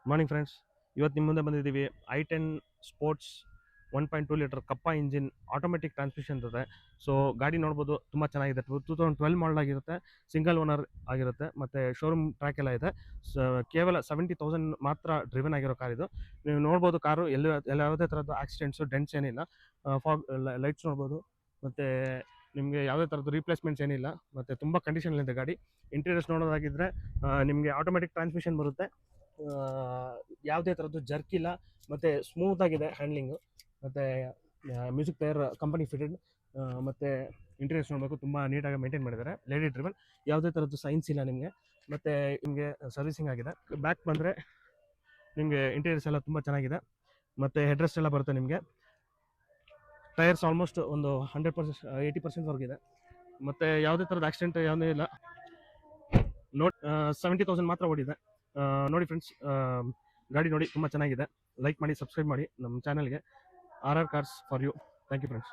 Morning friends, ಇವತ್ತು ನಿಮ್ಮ ಮುಂದೆ ಬಂದಿದ್ದೀವಿ. i10 ಸ್ಪೋರ್ಟ್ಸ್ 1.2 ಲೀಟರ್ ಕಪ್ಪ ಇಂಜಿನ್ ಆಟೋಮೆಟಿಕ್ ಟ್ರಾನ್ಸ್ಮಿಷನ್ ಇರುತ್ತೆ. ಸೊ ಗಾಡಿ ನೋಡ್ಬೋದು, ತುಂಬ ಚೆನ್ನಾಗಿದೆ. 2012 ಮಾಡಲ್ ಆಗಿರುತ್ತೆ, ಸಿಂಗಲ್ ಓನರ್ ಆಗಿರುತ್ತೆ, ಮತ್ತು ಶೋರೂಮ್ ಟ್ರ್ಯಾಕ್ ಎಲ್ಲ ಇದೆ. ಕೇವಲ 70,000 ಮಾತ್ರ ಡ್ರಿವನ್ ಆಗಿರೋ ಕಾರ್ ಇದು. ನೀವು ನೋಡ್ಬೋದು, ಕಾರು ಯಾವುದೇ ಥರದ್ದು ಆಕ್ಸಿಡೆಂಟ್ಸು, ಡೆಂಟ್ಸ್ ಏನಿಲ್ಲ. ಫಾಗ್ ಲೈಟ್ಸ್ ನೋಡ್ಬೋದು, ಮತ್ತು ನಿಮಗೆ ಯಾವುದೇ ಥರದ್ದು ರೀಪ್ಲೇಸ್ಮೆಂಟ್ಸ್ ಏನಿಲ್ಲ, ಮತ್ತು ತುಂಬ ಕಂಡೀಷನಲ್ಲಿದೆ ಗಾಡಿ. ಇಂಟೀರಿಯರ್ಸ್ ನೋಡೋದಾಗಿದ್ದರೆ ನಿಮಗೆ ಆಟೋಮೆಟಿಕ್ ಟ್ರಾನ್ಸ್ಮಿಷನ್ ಬರುತ್ತೆ. ಯಾವುದೇ ಥರದ್ದು ಜರ್ಕ್ ಇಲ್ಲ, ಮತ್ತು ಸ್ಮೂತಾಗಿದೆ ಹ್ಯಾಂಡ್ಲಿಂಗು, ಮತ್ತು ಮ್ಯೂಸಿಕ್ ಪ್ಲೇಯರ್ ಕಂಪನಿ ಫಿಟೆಡ್. ಮತ್ತು ಇಂಟೀರಿಯರ್ಸ್ ನೋಡಬೇಕು, ತುಂಬ ನೀಟಾಗಿ ಮೇಂಟೈನ್ ಮಾಡಿದ್ದಾರೆ. ಲೇಡಿ ಡ್ರಿವನ್, ಯಾವುದೇ ಥರದ್ದು ಸೈನ್ಸ್ ಇಲ್ಲ ನಿಮಗೆ. ಮತ್ತು ನಿಮಗೆ ಸರ್ವಿಸಿಂಗ್ ಆಗಿದೆ. ಬ್ಯಾಕ್ ಬಂದರೆ ನಿಮಗೆ ಇಂಟೀರಿಯರ್ಸ್ ಎಲ್ಲ ತುಂಬ ಚೆನ್ನಾಗಿದೆ, ಮತ್ತು ಹೆಡ್ರೆಸ್ಟ್ ಎಲ್ಲ ಬರುತ್ತೆ ನಿಮಗೆ. ಟೈರ್ಸ್ ಆಲ್ಮೋಸ್ಟ್ ಒಂದು 100%, 80% ಇದೆ. ಮತ್ತು ಯಾವುದೇ ಥರದ ಆಕ್ಸಿಡೆಂಟ್ ಯಾವುದೇ ಇಲ್ಲ. 70,000 ಮಾತ್ರ ಓಡಿದೆ. ನೋಡಿ ಫ್ರೆಂಡ್ಸ್, ಗಾಡಿ ನೋಡಿ ತುಂಬ ಚೆನ್ನಾಗಿದೆ. ಲೈಕ್ ಮಾಡಿ, ಸಬ್ಸ್ಕ್ರೈಬ್ ಮಾಡಿ ನಮ್ಮ ಚಾನಲ್ಗೆ. RR cars for you. Thank you friends.